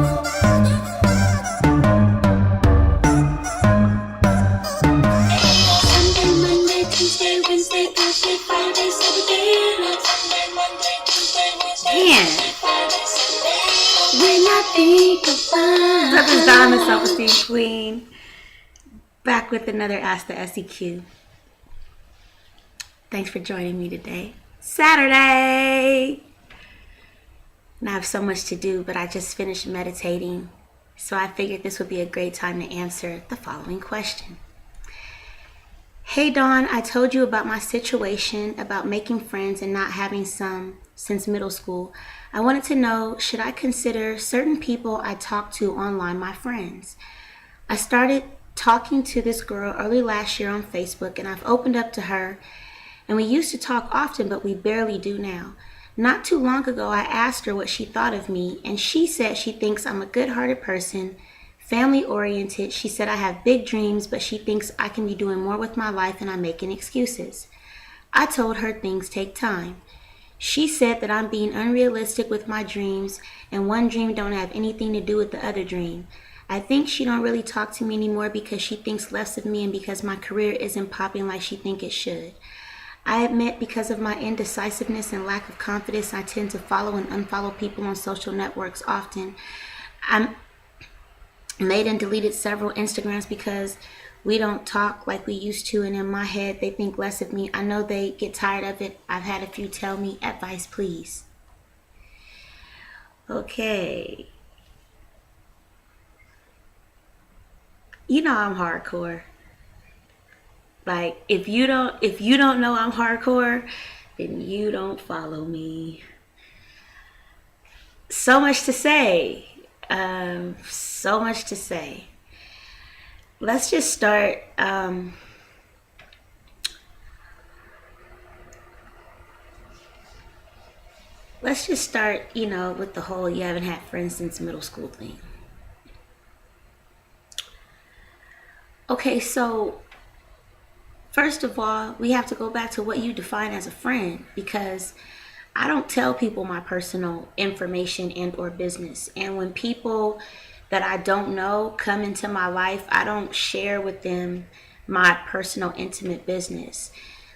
What's up, it's Dawn, the self-esteem queen, back with another Ask the SEQ. Thanks for joining me today. Saturday! And I have so much to do, but I just finished meditating, so I figured this would be a great time to answer the following question. Hey Dawn, I told you about my situation about making friends and not having some since middle school. I wanted to know, should I consider certain people I talk to online my friends? I started talking to this girl early last year on Facebook, and I've opened up to her, and we used to talk often, but we barely do now. Not too long ago, I asked her what she thought of me, and she said she thinks I'm a good-hearted person, family-oriented. She said I have big dreams, but she thinks I can be doing more with my life and I'm making excuses. I told her things take time. She said that I'm being unrealistic with my dreams, and one dream don't have anything to do with the other dream. I think she don't really talk to me anymore because she thinks less of me and because my career isn't popping like she think it should. I admit because of my indecisiveness and lack of confidence, I tend to follow and unfollow people on social networks often. I'm made and deleted several Instagrams because we don't talk like we used to, and in my head they think less of me. I know they get tired of it. I've had a few tell me, advice please. Okay. You know I'm hardcore. Like if you don't know I'm hardcore, then you don't follow me. So much to say. So much to say. Let's just start. Let's just start, with the whole you haven't had friends since middle school thing. Okay, so first of all, we have to go back to what you define as a friend, because I don't tell people my personal information and or business. And when people that I don't know come into my life, I don't share with them my personal intimate business.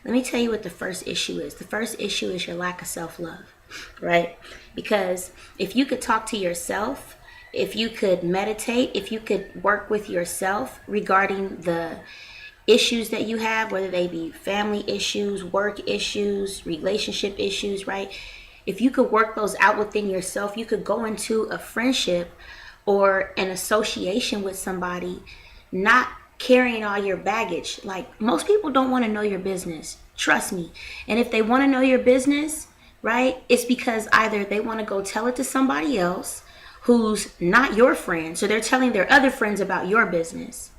Let me tell you what the first issue is. The first issue is your lack of self-love, right? Because if you could talk to yourself, if you could meditate, if you could work with yourself regarding the issues that you have, whether they be family issues, work issues, relationship issues, right? If you could work those out within yourself, you could go into a friendship or an association with somebody not carrying all your baggage. Like, most people don't want to know your business, trust me. And if they want to know your business, right, it's because either they want to go tell it to somebody else who's not your friend, so they're telling their other friends about your business,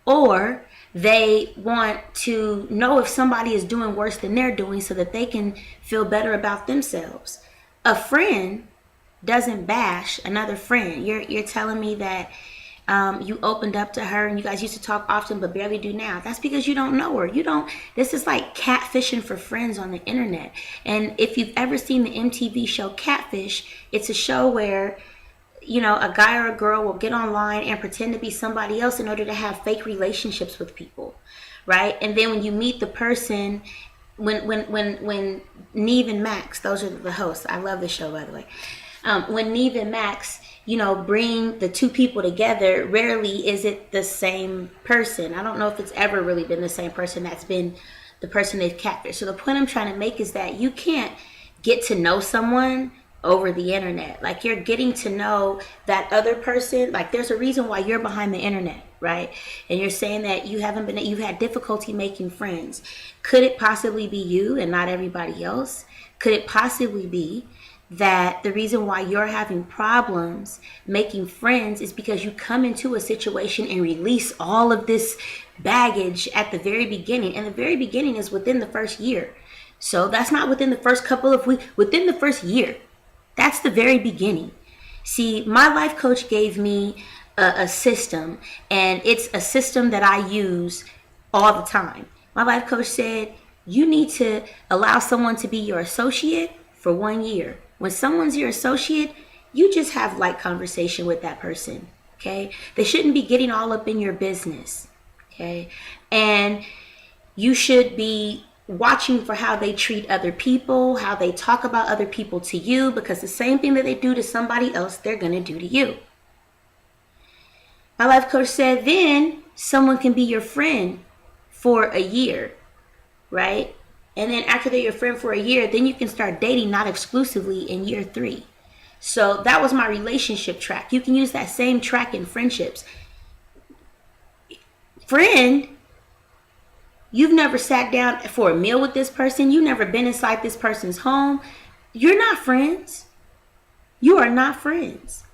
or they want to know if somebody is doing worse than they're doing so that they can feel better about themselves. A friend doesn't bash another friend. You're telling me that you opened up to her and you guys used to talk often but barely do now. That's because you don't know her. This is like catfishing for friends on the internet. And if you've ever seen the MTV show Catfish, it's a show where a guy or a girl will get online and pretend to be somebody else in order to have fake relationships with people, right? And then when you meet the person, when Neve and Max, those are the hosts. I love the show, by the way. When Neve and Max, bring the two people together, rarely is it the same person. I don't know if it's ever really been the same person that's been the person they've catfished. So the point I'm trying to make is that you can't get to know someone over the internet. Like, you're getting to know that other person. Like, there's a reason why you're behind the internet, right? And you're saying that you've had difficulty making friends. Could it possibly be you and not everybody else? Could it possibly be that the reason why you're having problems making friends is because you come into a situation and release all of this baggage at the very beginning? And the very beginning is within the first year. So that's not within the first couple of weeks, within the first year. That's the very beginning. See, my life coach gave me a system, and it's a system that I use all the time. My life coach said, you need to allow someone to be your associate for 1 year. When someone's your associate, You just have light conversation with that person. Okay? They shouldn't be getting all up in your business. Okay? And you should be watching for how they treat other people, how they talk about other people to you, because the same thing that they do to somebody else, they're going to do to you. My life coach said then someone can be your friend for a year, right? And then after they're your friend for a year, then you can start dating, not exclusively, in year 3. So that was my relationship track. You can use that same track in friendships. Friend, you've never sat down for a meal with this person. You've never been inside this person's home. You're not friends. You are not friends.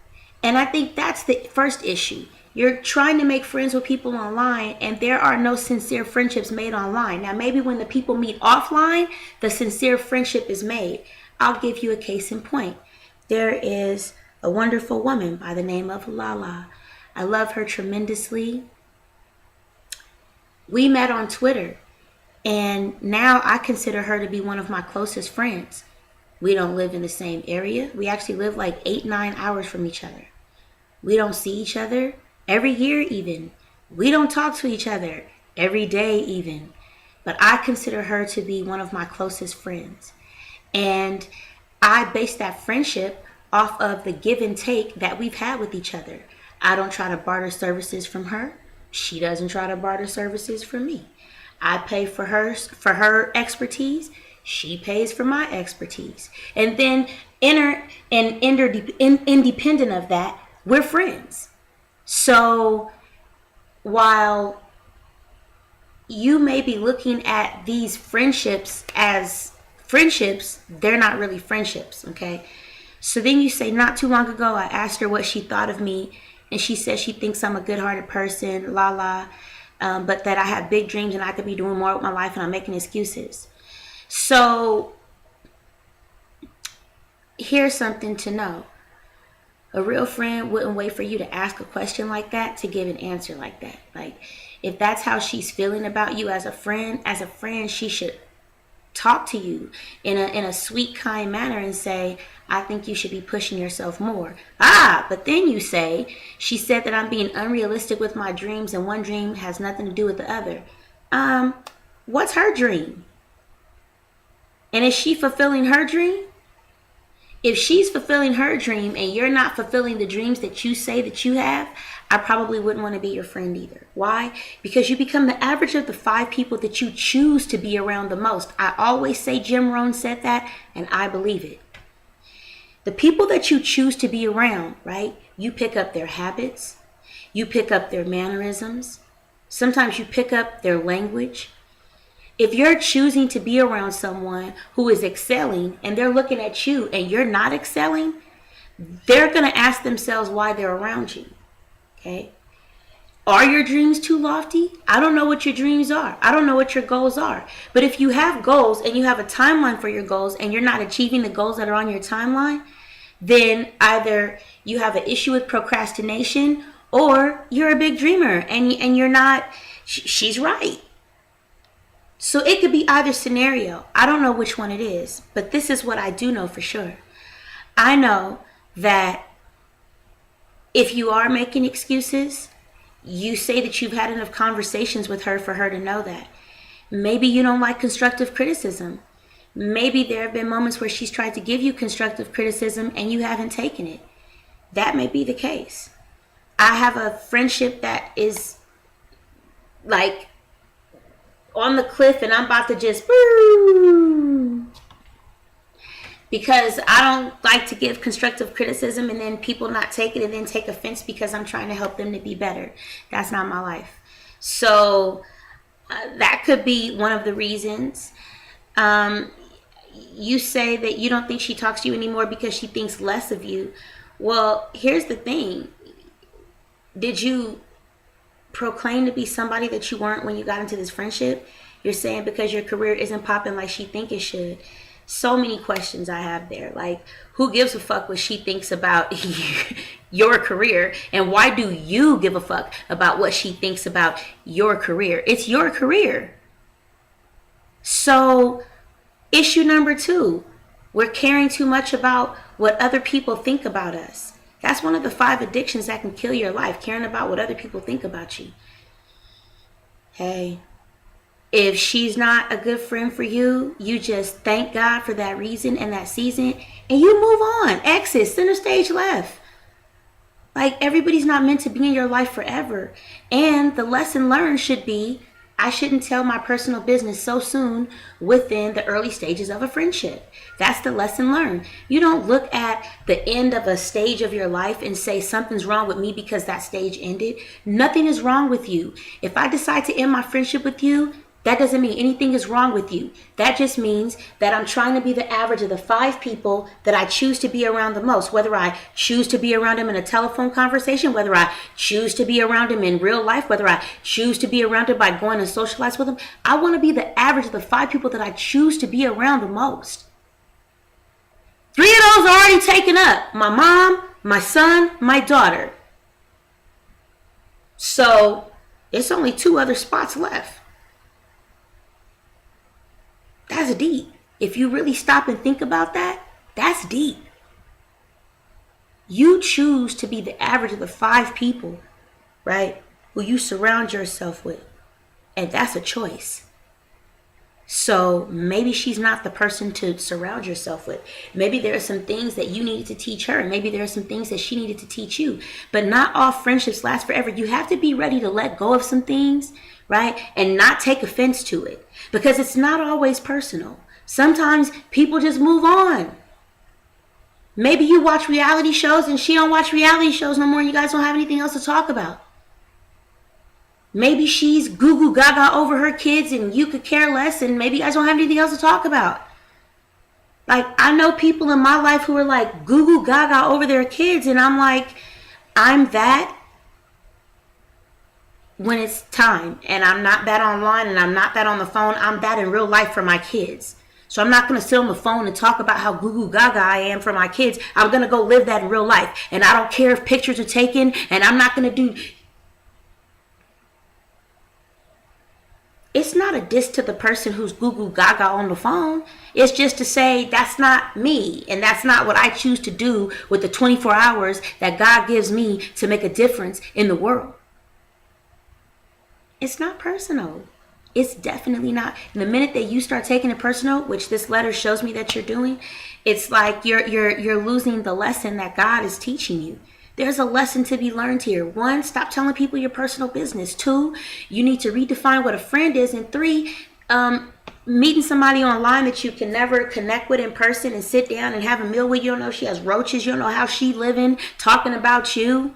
And I think that's the first issue. You're trying to make friends with people online, and there are no sincere friendships made online. Now, maybe when the people meet offline, the sincere friendship is made. I'll give you a case in point. There is a wonderful woman by the name of Lala. I love her tremendously. We met on Twitter, and now I consider her to be one of my closest friends. We don't live in the same area. We actually live like 8-9 hours from each other. We don't see each other every year even. We don't talk to each other every day even. But I consider her to be one of my closest friends. And I base that friendship off of the give and take that we've had with each other. I don't try to barter services from her. She doesn't try to barter services from me. I pay for her expertise. She pays for my expertise. And then independent of that, we're friends. So while you may be looking at these friendships as friendships, they're not really friendships, okay? So then you say, not too long ago, I asked her what she thought of me, and she says she thinks I'm a good-hearted person, but that I have big dreams and I could be doing more with my life and I'm making excuses. So here's something to know. A real friend wouldn't wait for you to ask a question like that to give an answer like that. Like, if that's how she's feeling about you as a friend, she should talk to you in a sweet, kind manner and say, I think you should be pushing yourself more. But then you say, she said that I'm being unrealistic with my dreams and one dream has nothing to do with the other. What's her dream? And is she fulfilling her dream? If she's fulfilling her dream and you're not fulfilling the dreams that you say that you have, I probably wouldn't want to be your friend either. Why? Because you become the average of the 5 people that you choose to be around the most. I always say Jim Rohn said that, and I believe it. The people that you choose to be around, right? You pick up their habits. You pick up their mannerisms. Sometimes you pick up their language. If you're choosing to be around someone who is excelling and they're looking at you and you're not excelling, they're going to ask themselves why they're around you. Okay? Are your dreams too lofty? I don't know what your dreams are. I don't know what your goals are. But if you have goals and you have a timeline for your goals and you're not achieving the goals that are on your timeline, then either you have an issue with procrastination or you're a big dreamer and you're not, she's right. So it could be either scenario. I don't know which one it is, but this is what I do know for sure. I know that if you are making excuses, you say that you've had enough conversations with her for her to know that. Maybe you don't like constructive criticism. Maybe there have been moments where she's tried to give you constructive criticism and you haven't taken it. That may be the case. I have a friendship that is like on the cliff and I'm about to just because I don't like to give constructive criticism and then people not take it and then take offense because I'm trying to help them to be better. That's not my life. So that could be one of the reasons. You say that you don't think she talks to you anymore because she thinks less of you. Well, here's the thing. Did you proclaim to be somebody that you weren't when you got into this friendship? You're saying because your career isn't popping like she think it should. So many questions I have there. Like, who gives a fuck what she thinks about your career? And why do you give a fuck about what she thinks about your career? It's your career. So, issue number 2. We're caring too much about what other people think about us. That's one of the 5 addictions that can kill your life, caring about what other people think about you. Hey, if she's not a good friend for you, you just thank God for that reason and that season, and you move on. Exit, center stage left. Like, everybody's not meant to be in your life forever. And the lesson learned should be, I shouldn't tell my personal business so soon within the early stages of a friendship. That's the lesson learned. You don't look at the end of a stage of your life and say something's wrong with me because that stage ended. Nothing is wrong with you. If I decide to end my friendship with you, that doesn't mean anything is wrong with you. That just means that I'm trying to be the average of the 5 people that I choose to be around the most. Whether I choose to be around them in a telephone conversation, whether I choose to be around them in real life, whether I choose to be around them by going and socialize with them. I want to be the average of the 5 people that I choose to be around the most. 3 of those are already taken up. My mom, my son, my daughter. So it's only 2 other spots left. That's deep. If you really stop and think about that, that's deep. You choose to be the average of the 5 people, right, who you surround yourself with. And that's a choice. So maybe she's not the person to surround yourself with. Maybe there are some things that you needed to teach her. Maybe there are some things that she needed to teach you. But not all friendships last forever. You have to be ready to let go of some things, right? And not take offense to it. Because it's not always personal. Sometimes people just move on. Maybe you watch reality shows and she don't watch reality shows no more and you guys don't have anything else to talk about. Maybe she's goo goo gaga over her kids and you could care less and maybe you guys don't have anything else to talk about. Like, I know people in my life who are like goo goo gaga over their kids and I'm like, I'm that when it's time, and I'm not that online and I'm not that on the phone. I'm that in real life for my kids. So I'm not going to sit on the phone and talk about how goo goo gaga I am for my kids. I'm going to go live that in real life. And I don't care if pictures are taken, and I'm not going to do. It's not a diss to the person who's goo goo gaga on the phone. It's just to say that's not me, and that's not what I choose to do with the 24 hours that God gives me to make a difference in the world. It's not personal. It's definitely not. And the minute that you start taking it personal, which this letter shows me that you're doing, it's like you're losing the lesson that God is teaching you. There's a lesson to be learned here. 1, stop telling people your personal business. 2, you need to redefine what a friend is. And 3, meeting somebody online that you can never connect with in person and sit down and have a meal with. You don't know if she has roaches. You don't know how she living, talking about you.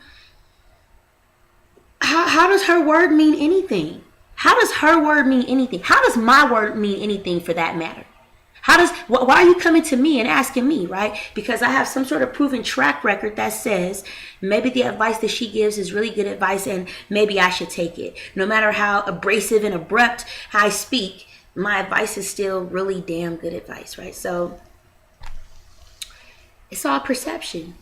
How does her word mean anything? How does her word mean anything? How does my word mean anything for that matter? Why are you coming to me and asking me, right? Because I have some sort of proven track record that says maybe the advice that she gives is really good advice and maybe I should take it. No matter how abrasive and abrupt I speak, my advice is still really damn good advice, right? So it's all perception.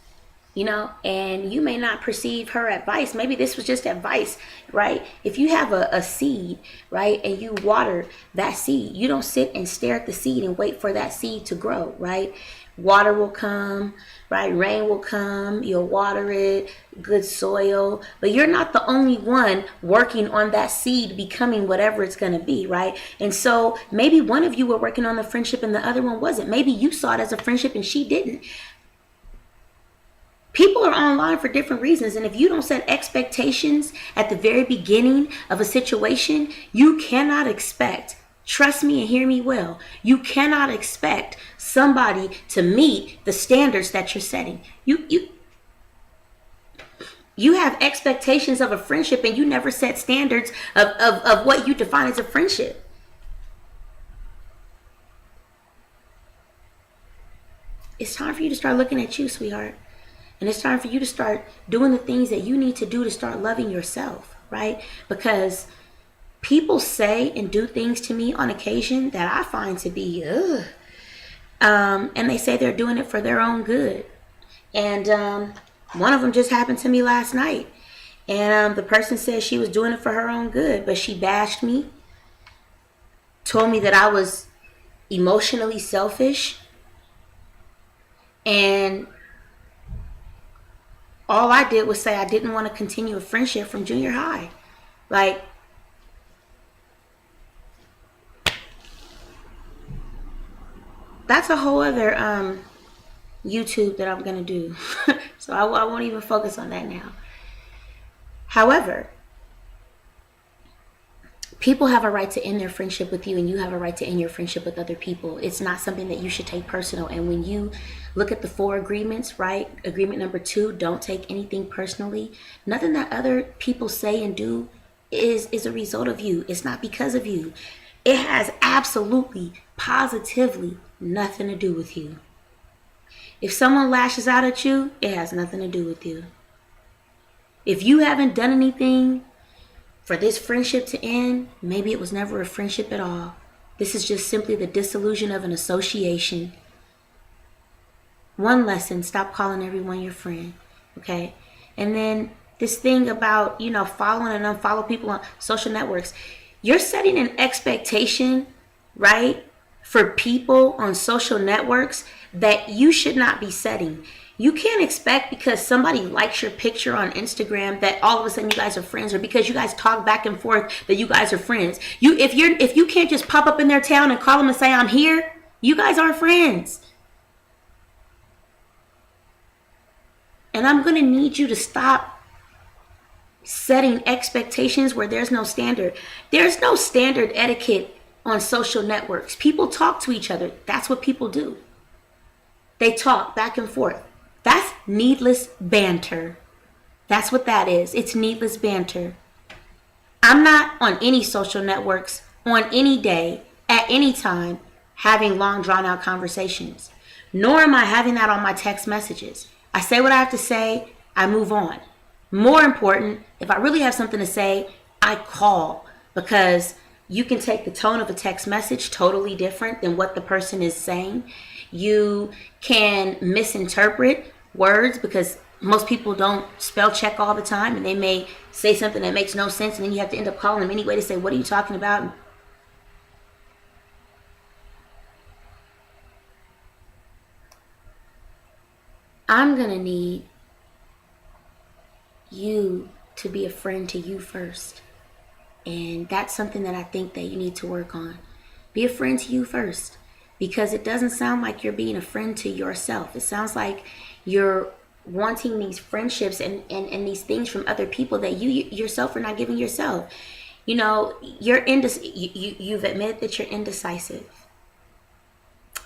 And you may not perceive her advice. Maybe this was just advice, right? If you have a seed, right, and you water that seed, you don't sit and stare at the seed and wait for that seed to grow, right? Water will come, right? Rain will come, you'll water it, good soil, but you're not the only one working on that seed becoming whatever it's going to be, right? And so maybe one of you were working on the friendship and the other one wasn't. Maybe you saw it as a friendship and she didn't. People are online for different reasons, and if you don't set expectations at the very beginning of a situation, you cannot expect, trust me and hear me well, you cannot expect somebody to meet the standards that you're setting. You have expectations of a friendship and you never set standards of what you define as a friendship. It's time for you to start looking at you, sweetheart. And it's time for you to start doing the things that you need to do to start loving yourself, right? Because people say and do things to me on occasion that I find to be, and they say they're doing it for their own good. And one of them just happened to me last night. And the person said she was doing it for her own good, but she bashed me, told me that I was emotionally selfish, And all I did was say I didn't want to continue a friendship from junior high. Like, that's a whole other YouTube that I'm gonna do. So I won't even focus on that now. However, people have a right to end their friendship with you, and you have a right to end your friendship with other people. It's not something that you should take personal. And when you look at the 4 agreements, right? Agreement number 2, don't take anything personally. Nothing that other people say and do is a result of you. It's not because of you. It has absolutely, positively nothing to do with you. If someone lashes out at you, it has nothing to do with you. If you haven't done anything for this friendship to end, maybe it was never a friendship at all. This is just simply the dissolution of an association. One lesson, stop calling everyone your friend, okay? And then this thing about, following and unfollow people on social networks. You're setting an expectation, right, for people on social networks that you should not be setting. You can't expect because somebody likes your picture on Instagram that all of a sudden you guys are friends, or because you guys talk back and forth that you guys are friends. If you can't just pop up in their town and call them and say I'm here, you guys aren't friends. And I'm going to need you to stop setting expectations where there's no standard. There's no standard etiquette on social networks. People talk to each other. That's what people do. They talk back and forth. That's needless banter. That's what that is. It's needless banter. I'm not on any social networks on any day, at any time, having long drawn out conversations. Nor am I having that on my text messages. I say what I have to say, I move on. More important, if I really have something to say, I call, because you can take the tone of a text message totally different than what the person is saying. You can misinterpret words because most people don't spell check all the time, and they may say something that makes no sense, and then you have to end up calling them anyway to say, what are you talking about? I'm going to need you to be a friend to you first. And that's something that I think that you need to work on. Be a friend to you first. Because it doesn't sound like you're being a friend to yourself. It sounds like you're wanting these friendships and these things from other people that you yourself are not giving yourself. You've admitted that you're indecisive.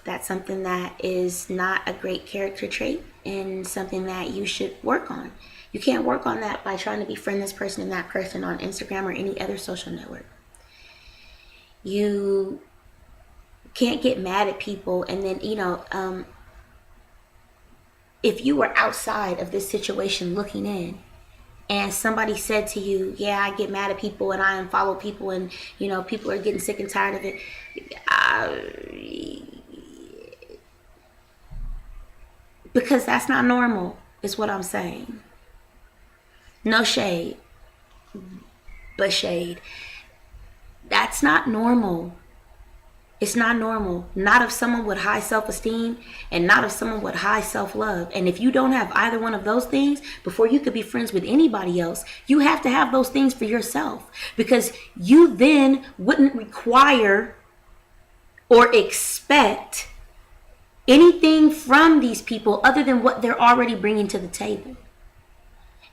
That's something that is not a great character trait and something that you should work on. You can't work on that by trying to befriend this person and that person on Instagram or any other social network. You can't get mad at people and then, if you were outside of this situation looking in and somebody said to you, yeah, I get mad at people and I unfollow people and, people are getting sick and tired of it. Because that's not normal, is what I'm saying. No shade, but shade. That's not normal. It's not normal. Not of someone with high self-esteem and not of someone with high self-love. And if you don't have either one of those things, before you could be friends with anybody else, you have to have those things for yourself. Because you then wouldn't require or expect anything from these people other than what they're already bringing to the table.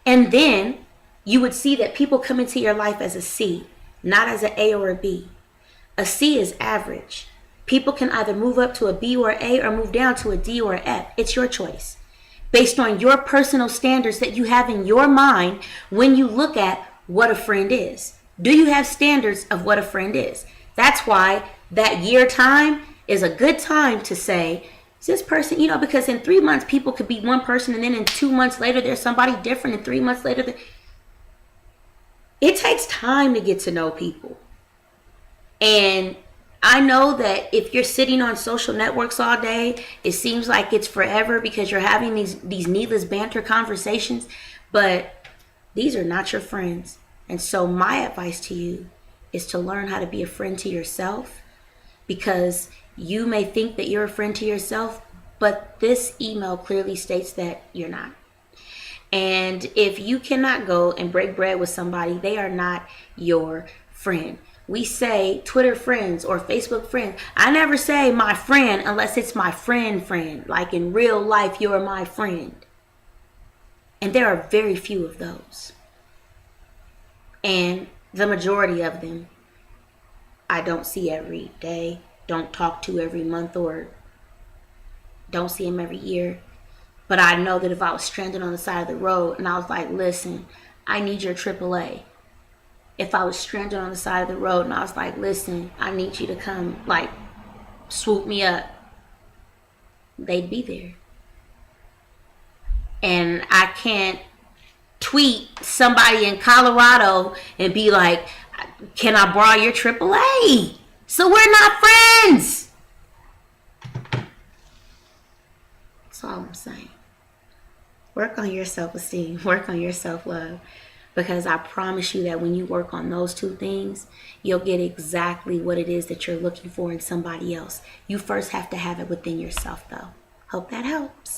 And then you would see that people come into your life as a C, not as an A or a B. A C is average. People can either move up to a B or A or move down to a D or an F. It's your choice. Based on your personal standards that you have in your mind when you look at what a friend is. Do you have standards of what a friend is? That's why that year time is a good time to say, is this person, because in 3 months people could be one person, and then in 2 months later there's somebody different, and 3 months later it takes time to get to know people. And I know that if you're sitting on social networks all day, it seems like it's forever because you're having these needless banter conversations, but these are not your friends. And so my advice to you is to learn how to be a friend to yourself, because you may think that you're a friend to yourself, But this email clearly states that you're not. And if you cannot go and break bread with somebody, they are not your friend. We say Twitter friends or Facebook friends. I never say my friend unless it's my friend. Like in real life, you're my friend. And there are very few of those. And the majority of them, I don't see every day, don't talk to every month, or don't see them every year. But I know that if I was stranded on the side of the road and I was like, listen, I need your AAA. If I was stranded on the side of the road and I was like, listen, I need you to come, like, swoop me up, they'd be there. And I can't tweet somebody in Colorado and be like, can I borrow your AAA? So we're not friends. That's all I'm saying. Work on your self-esteem. Work on your self-love. Because I promise you that when you work on those two things, you'll get exactly what it is that you're looking for in somebody else. You first have to have it within yourself, though. Hope that helps.